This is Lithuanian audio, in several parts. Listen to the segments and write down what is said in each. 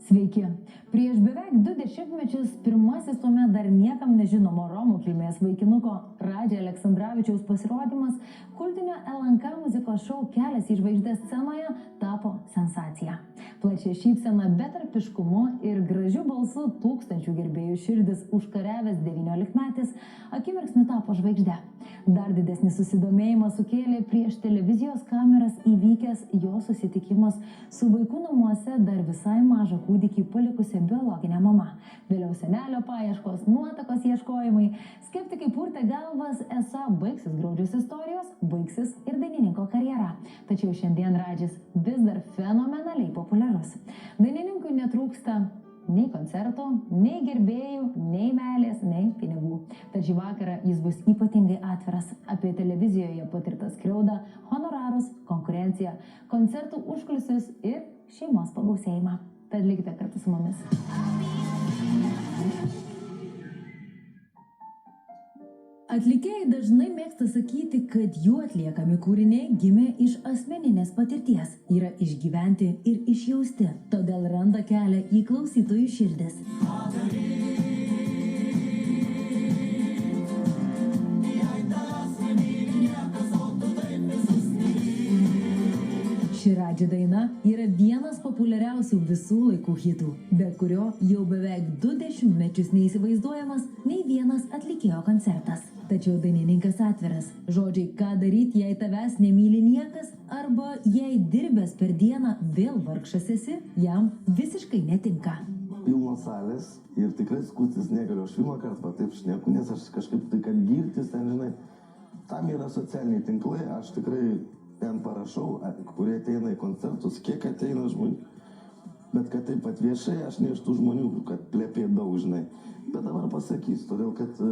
Sveiki. Prieš beveik 2 dešimtmečius pirmasis tuomet dar niekam nežinomo romų kilmės vaikinuko Radži Aleksandravičiaus pasirodymas kultinio LNK muzikos šou Kelias į žvaigždę scenoje tapo sensacija. Plačia šypsena, betarpiškumu ir gražiu balsu tūkstančių gerbėjų širdis užkariavęs 19-metis akimirksniu tapo žvaigžde. Dar didesnį susidomėjimą sukėlė prieš televizijos kameras įvykęs jo susitikimas su vaikų namuose dar visai mažą kūdikį palikusia biologinė mama. Vėliau senelio paieškos, nuotakos ieškojimai. Skeptikai purtė galvas, esą baigsis graudžios istorijos, baigsis ir dainininko karjera. Tačiau šiandien Radžis vis dar fenomenaliai populiarus. Dainininkui netrūksta nei koncerto, nei gerbėjų, nei meilės, nei pinigų. Tad šį vakarą jis bus ypatingai atviras apie televizijoje patirtą skriaudą, honorarus, konkurenciją, koncertų užkulisius ir šeimos pagausėjimą. Tad likite kartu su mumis. Atlikėjai dažnai mėgsta sakyti, kad jų atliekami kūriniai gimė iš asmeninės patirties, yra išgyventi ir išjausti, todėl randa kelią į klausytojų širdis. Ši Radži daina yra vienas populiariausių visų laikų hitų, be kurio jau beveik 2 dešimtmečius neįsivaizduojamas nei vienas atlikėjo koncertas. Tačiau dainininkas atviras. Žodžiai, ką daryti, jei tavęs nemyli niekas, arba jei dirbęs per dieną vėl vargšas esi, jam visiškai netinka. Pilnos salės ir tikrai skūstis negaliu. Aš pirmą kartą taip šneku, nes aš kažkaip tai, kad girtis ten, žinai, tam yra socialiniai tinklai, aš tikrai ten parašau, kurie ateina į koncertus, kiek ateina žmonių. Bet kad taip pat viešai, aš ne iš tų žmonių, kad plėpė daug, žinai. Bet dabar pasakysiu, todėl kad,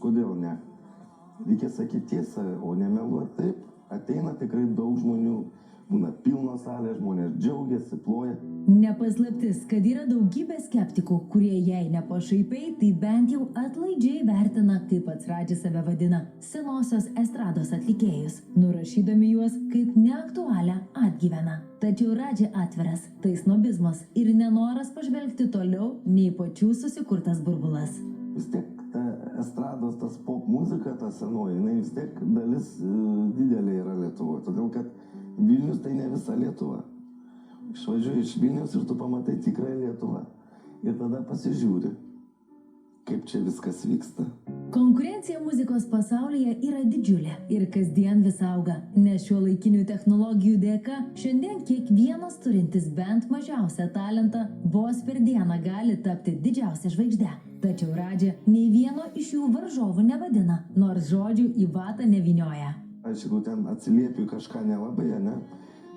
kodėl ne. Reikia sakyti tiesą, o nemeluoti. Taip, ateina tikrai daug žmonių, būna pilnos salės, žmonės džiaugiasi, ploja. Nepaslaptis, kad yra daugybė skeptikų, kurie jei ne pašaipiai, tai bent jau atlaidžiai vertina, kaip pats Radžis save vadina, senosios estrados atlikėjus, nurašydami juos kaip neaktualią atgyveną. Tačiau Radži atviras, tai snobizmas ir nenoras pažvelgti toliau nei pačių susikurtas burbulas. Vis tiek ta estrados, tas pop muzika, ta senoji, jinai vis tiek dalis didelė yra Lietuvoje, todėl kad Vilnius tai ne visa Lietuva. Išvažiuoji iš Vilnius ir tu pamatai tikrą Lietuvą. Ir tada pasižiūri, kaip čia viskas vyksta. Konkurencija muzikos pasaulyje yra didžiulė ir kasdien vis auga, nes šiuolaikinių technologijų dėka šiandien kiekvienas turintis bent mažiausią talentą vos per dieną gali tapti didžiausia žvaigžde. Tačiau Radži nei vieno iš jų varžovų nevadina, nors žodžių į vatą nevynioja. Aš jeigu ten atsiliepiu kažką nelabai, ne?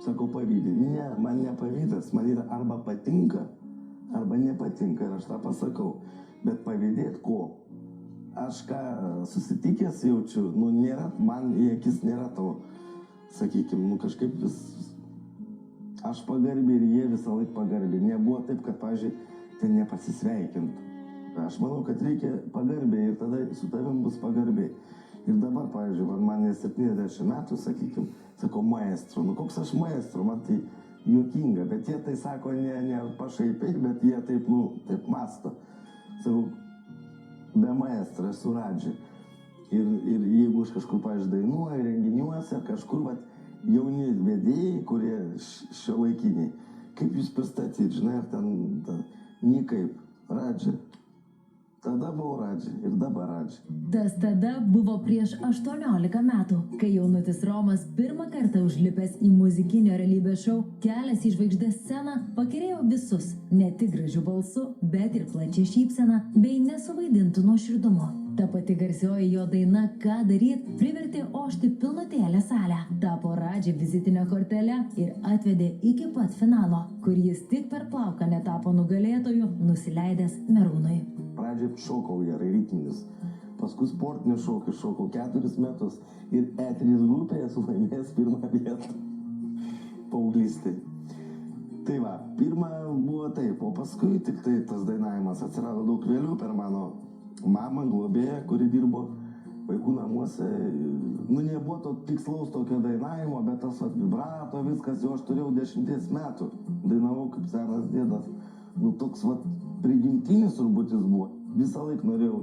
Sakau pavydį. Ne, man nepavydas, man yra arba patinka, arba nepatinka ir aš tą pasakau. Bet pavydėt ko? Aš ką susitikęs jaučiu, nėra, man į akis nėra tavo, sakykime, kažkaip vis... Aš pagarbiai ir jie visą laiką pagarbiai. Nebuvo taip, kad, pavyzdžiui, ten nepasisveikintų. Aš manau, kad reikia pagarbiai ir tada su tavim bus pagarbiai. Ir dabar, pavyzdžiui, man 70 metų, sakykime, sakau maestro. Nu, koks aš maestro, man tai juokinga, bet jie tai sako ne pašaipiai, bet jie taip, taip masto. Sakau, be maestro esu Radži. Ir jeigu aš kažkur, pavyzdžiui, dainuoju, renginiuose, kažkur, jauni vedėjai, kurie šiuolaikiniai, kaip jūs pristatyti, žinai, ar ten, niekaip, Radži. Tada buvo Radži ir dabar Radži. Tas tada buvo prieš 18 metų, kai jaunutis Romas pirmą kartą užlipęs į muzikinio realybės šou Kelias į žvaigždę sceną pakerėjo visus, ne tik gražiu balsu, bet ir plačia šypsena bei nesuvaidintų nuoširdumu. Ta pati garsioji jo daina Ką daryt privertė ošti pilnutėlę salę, tapo Radži vizitinę kortelę ir atvedė iki pat finalo, kur jis tik per plauką netapo nugalėtoju, nusileidęs Merūnui. Pradžiai šokau gerai ritminis, paskui sportinį šokį šokau 4 metus ir E3 grupėje esu laimėjęs 1 vietą paauglystėj. Tai va, pirma buvo taip, o paskui tik tai tas dainavimas atsirado daug vėliau per mano mamą, globėją, kuri dirbo vaikų namuose. Nebuvo to tikslaus tokio dainavimo, bet tas vibrato, viskas, jau aš turėjau 10 metų. Dainavau kaip senas dėdas nu, toks vat, prigimtinis turbūt jis buvo. Visą laiką norėjau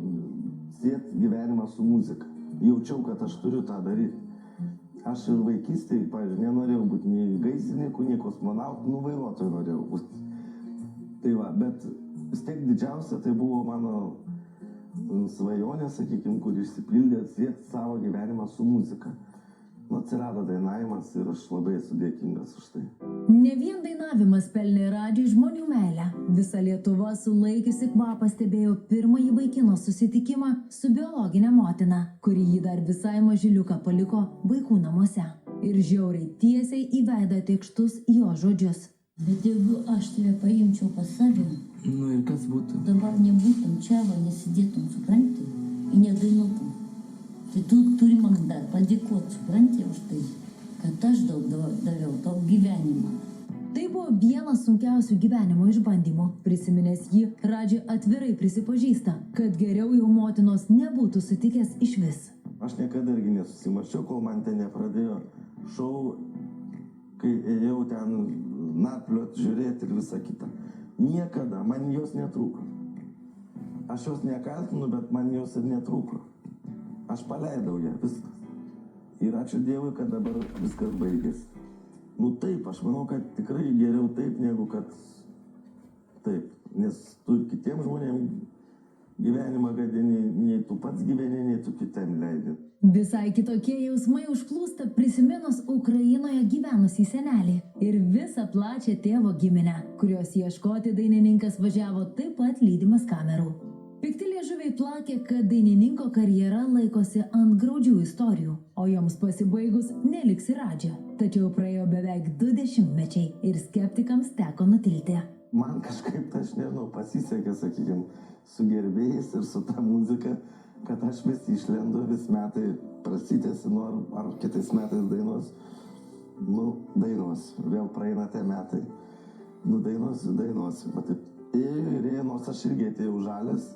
sieti gyvenimą su muzika. Jaučiau, kad aš turiu tą daryti. Aš ir vaikystėje, pavyzdžiui, nenorėjau būti nei gaisrininku, nei kosmonautu, nu vairuotoju norėjau būti. Tai va, bet vis tiek didžiausia tai buvo mano svajonė, sakykime, kur išsipildė sieti savo gyvenimą su muzika. Nu, atsirado dainavimas ir aš labai esu dėkingas už tai. Ne vien dainavimas pelnė Radžiui žmonių meilę. Visa Lietuva sulaikiusi kvapą stebėjo pirmąjį vaikino susitikimą su biologinė motina, kuri jį dar visai mažyliuką paliko vaikų namuose. Ir žiauriai tiesiai į veidą tekštus jo žodžius. Bet jeigu aš tave paimčiau pas save, Nu ir kas būtų? dabar nebūtum čia, va nesidėtum, supranti, ir nedainuotum. Tai tu turi man dar padėkoti, supranti, už tai, kad aš daug daviau tau gyvenimą. Tai buvo vienas sunkiausių gyvenimo išbandymų. Prisiminęs jį, Radži atvirai prisipažįsta, kad geriau jau motinos nebūtų sutikęs išvis. Aš niekada irgi nesusimačiau, kol man ten nepradėjo šou, kai ėjau ten narpliot, žiūrėti ir visą kitą. Niekada, man jos netrūko. Aš jos nekaltinu, bet man jos ir netrūko. Aš paleidau ją, viskas. Ir ačiū Dievui, kad dabar viskas baigėsi. Nu taip, aš manau, kad tikrai geriau taip, negu kad taip. Nes tu ir kitiems žmonėms gyvenimą gadini, nei tu pats gyveni, nei tu kitiem leidi. Visai kitokie jausmai užplūsta prisiminus Ukrainoje gyvenusį senelį ir visą plačią tėvo giminę, kurios ieškoti dainininkas važiavo taip pat lydimas kamerų. Pikti liežuviai plakė, kad dainininko karjera laikosi ant graudžių istorijų, o joms pasibaigus neliks ir Radžio. Tačiau praėjo beveik 20 mečiai ir skeptikams teko nutilti. Man kažkaip, aš nežinau, pasisekė, sakykime, su gerbėjais ir su ta muzika, kad aš vis išlendu, vis metai prasitėsi, nu ar kitais metais dainuos. Nu, dainuosiu, vėl praeina tie metai. Nu, dainuosiu. Ir nors aš irgi atėjau žalės.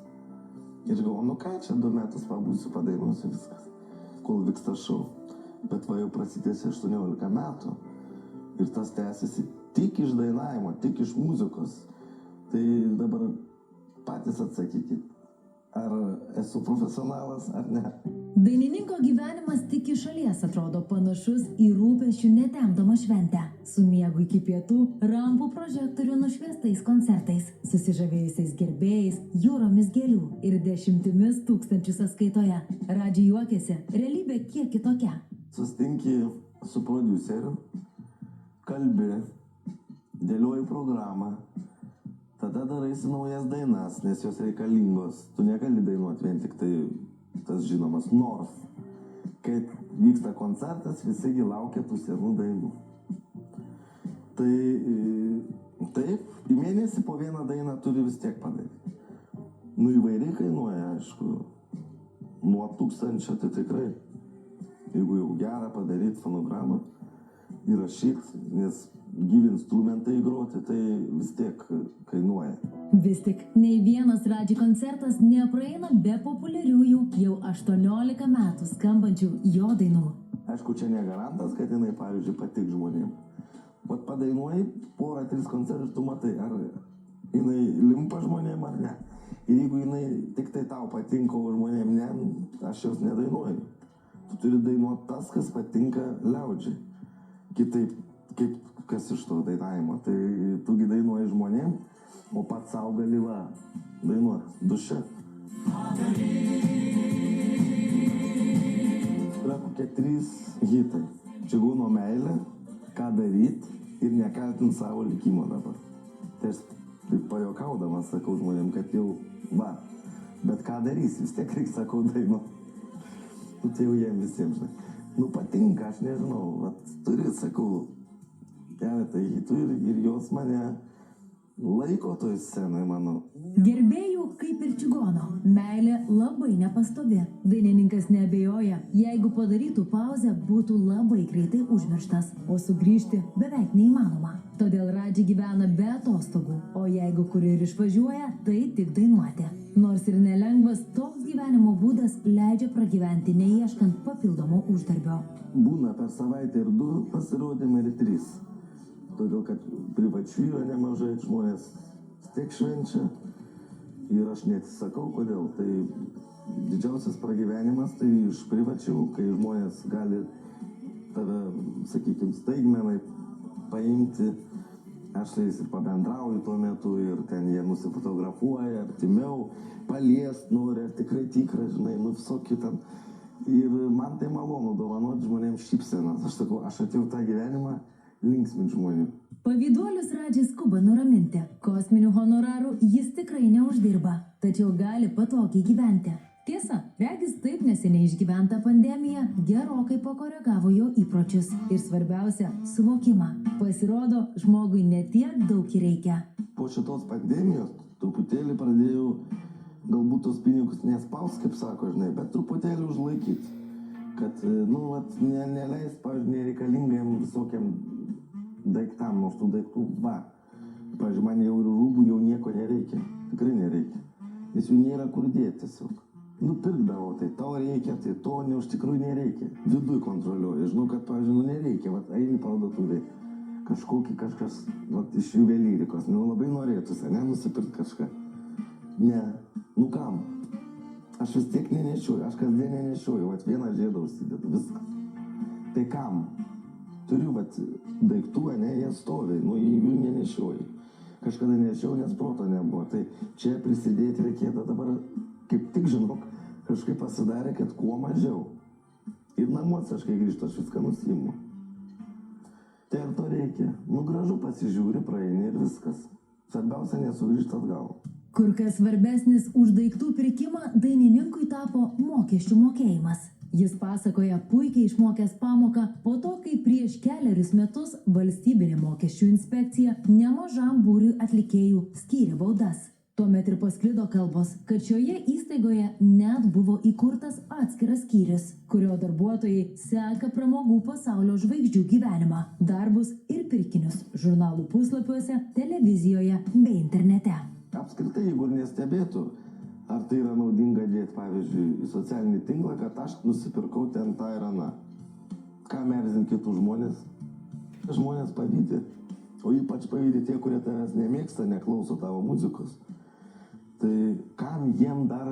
Ir galvoju, nu ką, čia 2 metus pabūsiu, padainuosiu viskas, kol vyksta šou. Bet va jau prasitėsi 18 metų. Ir tas tęsiasi tik iš dainavimo, tik iš muzikos. Tai dabar patys atsakykit, ar esu profesionalas, ar ne. Dainininko gyvenimas tik iš šalies atrodo panašus į rūpesčių netemdomą šventę. Su miegu iki pietų, rampų prožektorių nušviestais koncertais, susižavėjusiais gerbėjais, jūromis gėlių ir 10 tūkstančių sąskaitoje. Radži juokėsi, realybė kiek kitokia. Sustinki su prodiuseriu, kalbi, dėlioji programą, tada daraisi naujas dainas, nes jos reikalingos. Tu negali dainuoti vien tik tai tas žinomas, nors kai vyksta koncertas, visigi laukia tų senų dainų. Tai taip, į mėnesį po vieną dainą turi vis tiek padaryti. Nu įvairiai kainuoja, aišku, nuo 1000 tai tikrai. Jeigu jau gerą padaryti fonogramą, įrašyti, nes gyvi instrumentai groti, tai vis tiek kainuoja. Vis tik, nei vienas Radži koncertas nepraeina be populiariųjų jau 18 metų skambančių jo dainų. Aišku, čia ne garantas, kad jinai, pavyzdžiui, patiks žmonėms. Vat padainuoji porą, 3 koncertus, tu matai, ar jinai limpa žmonėm ar ne. Ir jeigu jinai tik tai tau patinka, o žmonėm ne, aš jos nedainuoju. Tu turi dainuoti tas, kas patinka liaudžiai. Kitaip, kaip kas iš to dainavimo. Tai tugi dainuoji žmonėm, o pats savo gali va dainuoti duše. Yra kokie 3 hitai. Čigūno meilė, ką daryti ir nekaltinti savo likimo dabar. Tai aš taip pajokaudamas sakau žmonėm, kad jau va, bet ką darysi, vis tiek reikia, sakau, dainuoti. Nu tai jau jiem visiems, žinai. Nu patinka, aš nežinau, vat turi, sakau, keletą hitų ir jos mane laiko toj scenai, manau. Gerbėjų kaip ir čigono, meilė labai nepastovi. Dainininkas neabejoja, jeigu padarytų pauzę, būtų labai greitai užmirštas, o sugrįžti beveik neįmanoma. Todėl Radži gyvena be atostogų, o jeigu kur ir išvažiuoja, tai tik dainuoti. Nors ir nelengvas, toks gyvenimo būdas leidžia pragyventi, neieškant papildomo uždarbio. Būna per savaitę ir 2 pasirodymai ir 3. Todėl, kad privačių yra nemažai, žmonės tiek švenčia. Ir aš neatsisakau, kodėl. Tai didžiausias pragyvenimas tai iš privačių, kai žmonės gali tave, sakykime, staigmenai paimti. Aš su jais ir pabendrauju tuo metu ir ten jie nusifotografuoja, artimiau, paliest nori, ar tikrai tikra, žinai, nu visokį ten. Ir man tai malonu dovanoti žmonėms šypsenas. Aš sakau, aš atėjau tą gyvenimą linksminti žmonių. Pavyduolius Radžis skuba nuraminti. Kosminių honorarų jis tikrai neuždirba, tačiau gali patogiai gyventi. Tiesa, regis taip neseniai išgyventa pandemija gerokai pakoregavo jo įpročius ir svarbiausia – suvokimą. Pasirodo, žmogui ne tiek daug ir reikia. Po šitos pandemijos truputėlį pradėjau galbūt tos pinigus nespaus, kaip sako, žinai, bet truputėlį užlaikyti. Kad, neleis, pavyzdžiui, nereikalingam visokiam daiktam, nors tų daiktų va. Pavyzdžiui, man jau ir rūbų jau nieko nereikia. Tikrai nereikia. Nes jų nėra kur dėti tiesiog. Nupirkdavo, tai tau reikia, tai to iš tikrųjų nereikia. Viduj kontroliuoju. Žinau, kad, pavyzdžiui, nereikia. Vat eini parduotuvėj. Kažkas iš juvelyrikos. Labai norėtųsi, nusipirkti kažką. Ne. Kam? Aš vis tiek nenešioju. Aš kasdien nenešioju. Vat vieną žiedą užsidedu. Viskas. Tai kam? Turiu, daiktų, jie stovi. Jų nenešioju. Kažkada nešiau, nes proto nebuvo. Tai čia prisidėti reikėtų dabar. Kaip tik, žinok, kažkaip pasidarė, kad kuo mažiau. Ir namuose aš kai grįžtu, aš viską nusiimu. Tai ar to reikia? Gražu pasižiūri, praeini ir viskas. Svarbiausia nesugrįžti atgal. Kur kas svarbesnis už daiktų pirkimą dainininkui tapo mokesčių mokėjimas. Jis pasakoja puikiai išmokęs pamoką po to, kai prieš kelerius metus valstybinė mokesčių inspekcija nemažam būriui atlikėjų skyrė baudas. Tuomet ir pasklido kalbos, kad šioje įstaigoje net buvo įkurtas atskiras skyrius, kurio darbuotojai seka pramogų pasaulio žvaigždžių gyvenimą, darbus ir pirkinius žurnalų puslapiuose, televizijoje bei internete. Apskritai, jeigu nestebėtų, ar tai yra naudinga dėti, pavyzdžiui, į socialinį tinklą, kad aš nusipirkau ten tą ir aną. Ką erzint kitus žmonės? Žmonės pavydė, o ypač pavydė tie, kurie tavęs nemėgsta, neklauso tavo muzikos. Tai kam jiem dar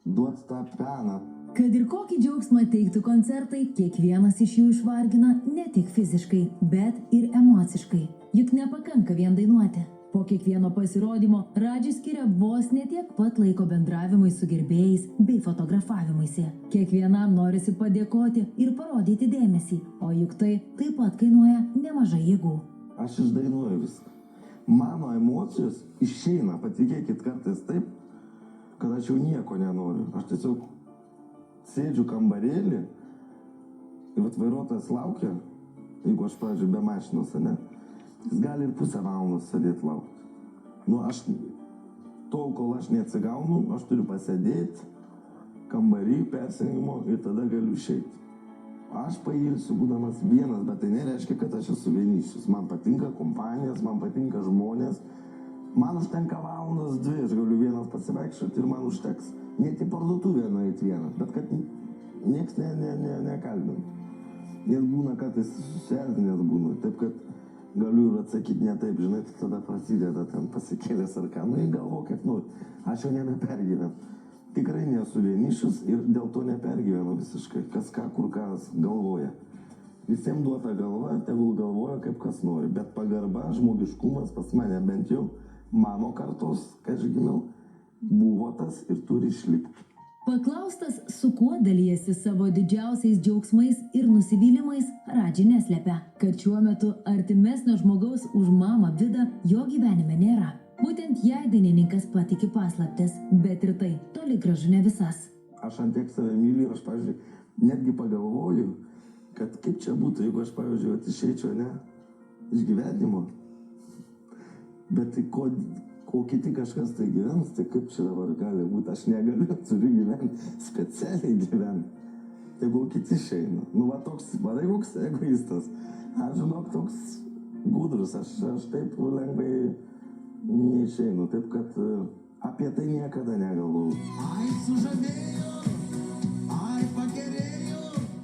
duoti tą peną? Kad ir kokį džiaugsmą teiktų koncertai, kiekvienas iš jų išvargina ne tik fiziškai, bet ir emociškai. Juk nepakanka vien dainuoti. Po kiekvieno pasirodymo Radžis skiria vos ne tiek pat laiko bendravimui su gerbėjais bei fotografavimuisi. Kiekvienam norisi padėkoti ir parodyti dėmesį, o juk tai taip pat kainuoja nemažai jėgų. Aš išdainuoju viską. Mano emocijos išeina, patikėkit, kartais taip, kad aš jau nieko nenoriu. Aš tiesiog sėdžiu kambarėlį ir vairuotojas laukia, jeigu aš, pavyzdžiui, be mašinos, jis gali ir pusę valandos sėdėti laukti. Aš tol, kol aš neatsigaunu, aš turiu pasėdėti kambarį persirengimo ir tada galiu išeiti. Aš pailsiu būdamas vienas, bet tai nereiškia, kad aš esu vienišius. Man patinka kompanijas, man patinka žmonės. Man užtenka valandos 2, aš galiu vienas pasivaikščioti ir man užteks. Net į parduotuvę nueiti vienas, bet kad nieks nekalbintų. Nes būna, kad jis susierzinęs būna, taip kad galiu ir atsakyti ne taip, žinai, tada prasideda ten pasikėlęs ar ką. Galvo, kaip aš jau nebepergyvenu. Tikrai nesu vienišius ir dėl to nepergyvenu visiškai, kas ką, kur kas galvoja. Visiems duota galva, tegul galvoja, kaip kas nori, bet pagarba, žmogiškumas pas mane bent jau mano kartos, kai aš gimiau, buvo tas ir turi išlikti. Paklaustas, su kuo dalijasi savo didžiausiais džiaugsmais ir nusivylimais, Radži neslepia, kad šiuo metu artimesnio žmogaus už mamą Vidą jo gyvenime nėra. Būtent jai dainininkas patiki paslaptis, bet ir tai toli gražu ne visas. Aš ant tiek save myliu ir aš, pavyzdžiui, netgi pagalvoju, kad kaip čia būtų, jeigu aš, pavyzdžiui, išeičiau, iš gyvenimo. Bet tai ko kiti kažkas tai gyvens, tai kaip čia dabar gali būti, aš negaliu, turiu gyventi, specialiai gyventi. Tegul kiti išeina. Toks, vadai koks egoistas. Aš žinok, toks gudrus, aš taip lengvai neišeinu, taip kad apie tai niekada negalvojau. Ai sužavėjo, ai pagerėjo,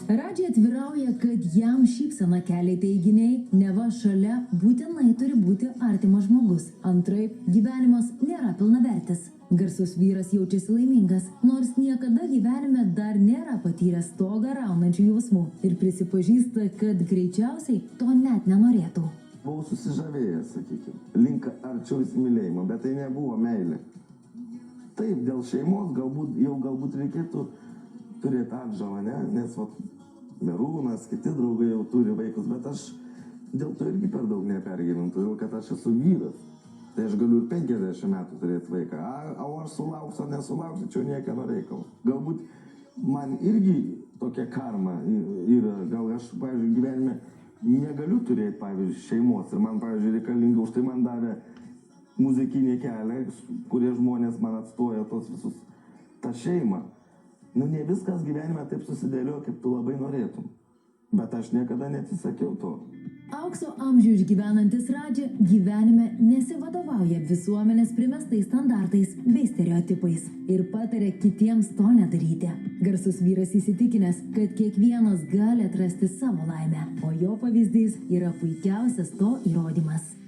Radži atvirauja, kad jam šypseną kelia teiginiai, neva šalia būtinai turi būti artimas žmogus. Antraip, gyvenimas nėra pilnavertis. Garsus vyras jaučiasi laimingas, nors niekada gyvenime dar nėra patyręs stogą raunančių jausmų ir prisipažįsta, kad greičiausiai to net nenorėtų. Buvau susižavėjęs, sakykime, link arčiau įsimylėjimo, bet tai nebuvo meilė. Taip, dėl šeimos galbūt reikėtų turėti atžalą, ne? Nes Merūnas, kiti draugai jau turi vaikus, bet aš dėl to irgi per daug nepergyvenu, todėl kad aš esu vyras. Tai aš galiu ir 50 metų turėti vaiką. O aš sulauksiu ar nesulauksiu, čia niekieno reikalo. Galbūt man irgi tokia karma yra. Gal aš, pavyzdžiui, gyvenime negaliu turėti, pavyzdžiui, šeimos. Ir man, pavyzdžiui, reikalinga, už tai man davė muzikinį kelią, kurie žmonės man atstoja tos visus tą šeimą. Ne viskas gyvenime taip susidėlio, kaip tu labai norėtum. Bet aš niekada neatsisakiau to. Aukso amžių išgyvenantis Radži gyvenime nesivadovauja visuomenės primestais standartais bei stereotipais ir pataria kitiems to nedaryti. Garsus vyras įsitikinęs, kad kiekvienas gali atrasti savo laimę, o jo pavyzdys yra puikiausias to įrodymas.